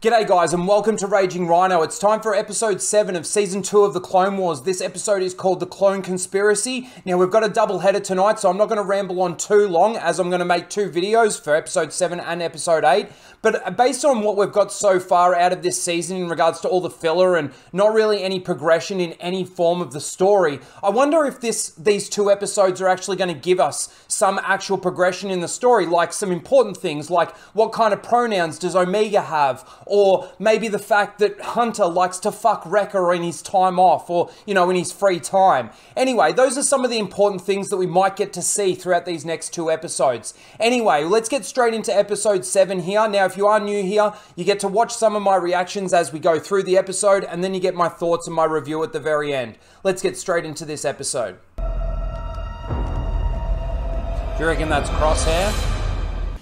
G'day guys and welcome to Raging Rhino. It's time for episode 7 of season 2 of the Clone Wars. This episode is called The Clone Conspiracy. Now we've got a double header tonight, so I'm not going to ramble on too long as I'm going to make 2 videos for episode 7 and episode 8. But based on what we've got so far out of this season in regards to all the filler and not really any progression in any form of the story, I wonder if these 2 episodes are actually going to give us some actual progression in the story, like some important things like what kind of pronouns does Omega have, or maybe the fact that Hunter likes to fuck Wrecker in his time off, or, you know, in his free time. Anyway, those are some of the important things that we might get to see throughout these next 2 episodes. Anyway, let's get straight into episode 7 here. Now, if you are new here, you get to watch some of my reactions as we go through the episode, and then you get my thoughts and my review at the very end. Let's get straight into this episode. Do you reckon that's Crosshair?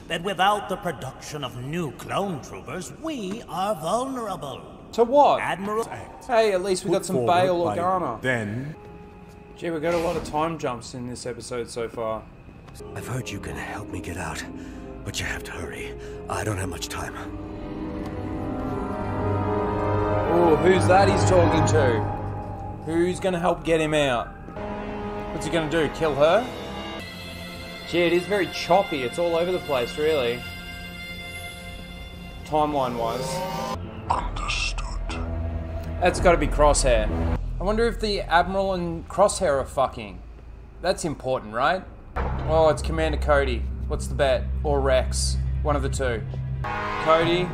That without the production of new clone troopers, we are vulnerable. To what? Admiral... Hey, at least we got some Bail Organa. Then... Gee, we got a lot of time jumps in this episode so far. I've heard you can help me get out, but you have to hurry. I don't have much time. Oh, who's that he's talking to? Who's gonna help get him out? What's he gonna do, kill her? Gee, it is very choppy. It's all over the place, really. Timeline-wise. Understood. That's got to be Crosshair. I wonder if the Admiral and Crosshair are fucking. That's important, right? Oh, it's Commander Cody. What's the bet? Or Rex. One of the two. Cody.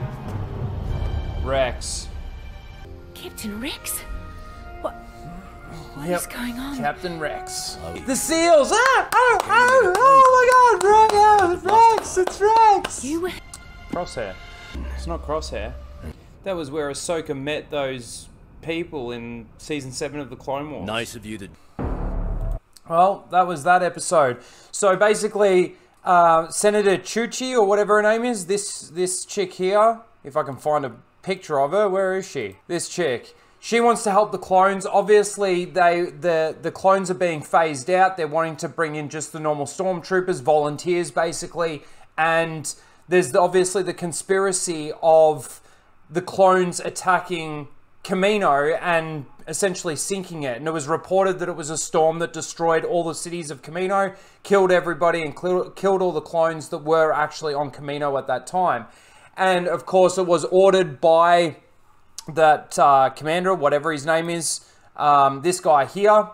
Rex. Captain Rex? What is going on? Captain Rex. The seals! Ah! Oh my god! Rex! It's Rex! You... Crosshair. It's not Crosshair. That was where Ahsoka met those people in season 7 of the Clone Wars. Nice of you to... Well, that was that episode. So basically, Senator Chuchi, or whatever her name is, this chick here, if I can find a picture of her, where is she? This chick. She wants to help the clones. Obviously, the clones are being phased out. They're wanting to bring in just the normal stormtroopers, volunteers, basically. And there's obviously the conspiracy of the clones attacking Kamino and essentially sinking it. And it was reported that it was a storm that destroyed all the cities of Kamino, killed everybody, and killed all the clones that were actually on Kamino at that time. And, of course, it was ordered by that commander, whatever his name is, this guy here,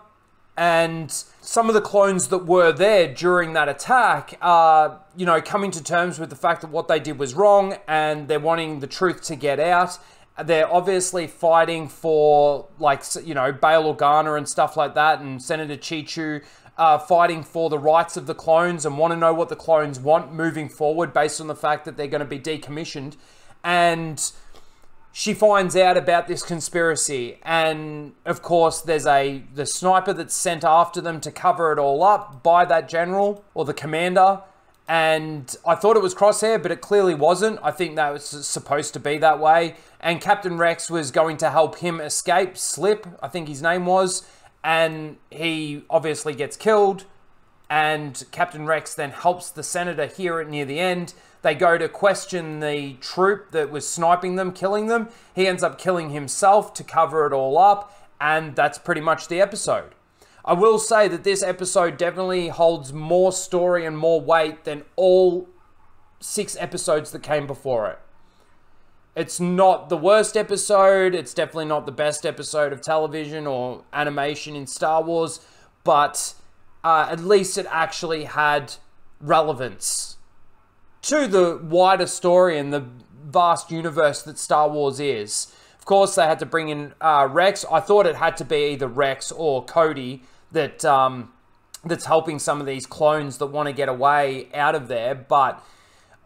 and some of the clones that were there during that attack are, you know, coming to terms with the fact that what they did was wrong, and they're wanting the truth to get out. They're obviously fighting for, like, you know, Bail Organa and stuff like that, and Senator Chichu fighting for the rights of the clones and want to know what the clones want moving forward based on the fact that they're going to be decommissioned. And she finds out about this conspiracy, and of course there's the sniper that's sent after them to cover it all up by that general or the commander. And I thought it was Crosshair, but it clearly wasn't. I think that was supposed to be that way. And Captain Rex was going to help him escape. Slip, I think his name was. And he obviously gets killed. And Captain Rex then helps the senator here near the end. They go to question the troop that was sniping them, killing them. He ends up killing himself to cover it all up. And that's pretty much the episode. I will say that this episode definitely holds more story and more weight than all 6 episodes that came before it. It's not the worst episode. It's definitely not the best episode of television or animation in Star Wars. But at least it actually had relevance to the wider story and the vast universe that Star Wars is. Of course, they had to bring in Rex. I thought it had to be either Rex or Cody that's helping some of these clones that want to get away out of there. But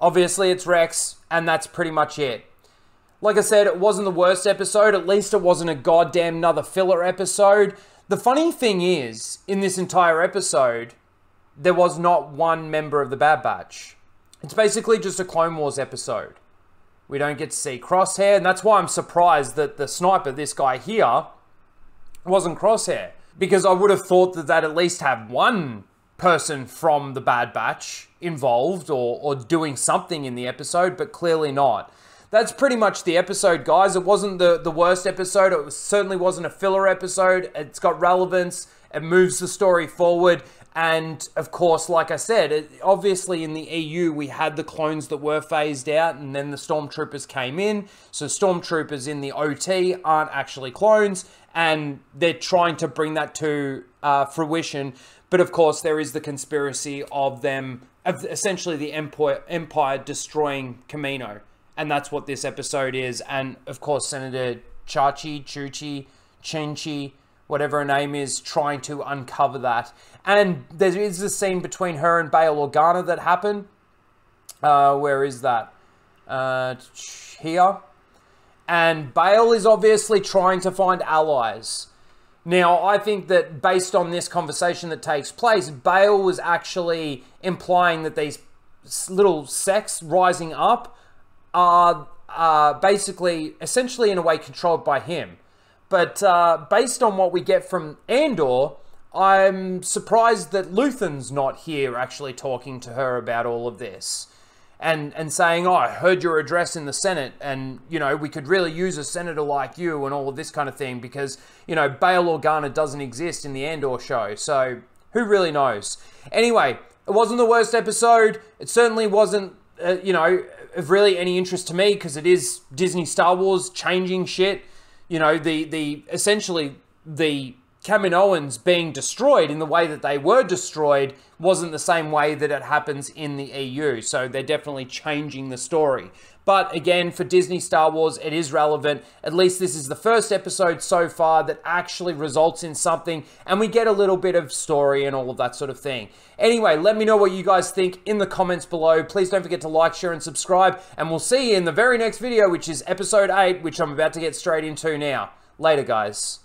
obviously it's Rex, and that's pretty much it. Like I said, it wasn't the worst episode. At least it wasn't a goddamn another filler episode. The funny thing is, in this entire episode, there was not one member of the Bad Batch. It's basically just a Clone Wars episode. We don't get to see Crosshair, and that's why I'm surprised that the sniper, this guy here, wasn't Crosshair. Because I would have thought that they'd at least have one person from the Bad Batch involved or doing something in the episode, but clearly not. that's pretty much the episode, guys. It wasn't the worst episode. It certainly wasn't a filler episode. It's got relevance. It moves the story forward. And, of course, like I said, obviously in the EU, we had the clones that were phased out, and then the Stormtroopers came in. So Stormtroopers in the OT aren't actually clones, and they're trying to bring that to fruition. But, of course, there is the conspiracy of them, of essentially the Empire destroying Kamino. And that's what this episode is. And, of course, Senator Chuchi, whatever her name is, trying to uncover that. And there is a scene between her and Bail Organa that happened. Where is that? Here. And Bail is obviously trying to find allies. Now, I think that based on this conversation that takes place, Bail was actually implying that these little sects rising up are basically, essentially in a way, controlled by him. But based on what we get from Andor, I'm surprised that Luthen's not here actually talking to her about all of this. And saying, oh, I heard your address in the Senate, and, you know, we could really use a senator like you and all of this kind of thing because, you know, Bail Organa doesn't exist in the Andor show. So who really knows? Anyway, it wasn't the worst episode. It certainly wasn't, you know, of really any interest to me because it is Disney Star Wars changing shit. You know, essentially the Kaminoans being destroyed in the way that they were destroyed wasn't the same way that it happens in the EU. So they're definitely changing the story. But again, for Disney Star Wars, it is relevant. At least this is the first episode so far that actually results in something, and we get a little bit of story and all of that sort of thing. Anyway, let me know what you guys think in the comments below. Please don't forget to like, share, and subscribe, and we'll see you in the very next video, which is episode 8, which I'm about to get straight into now. Later, guys.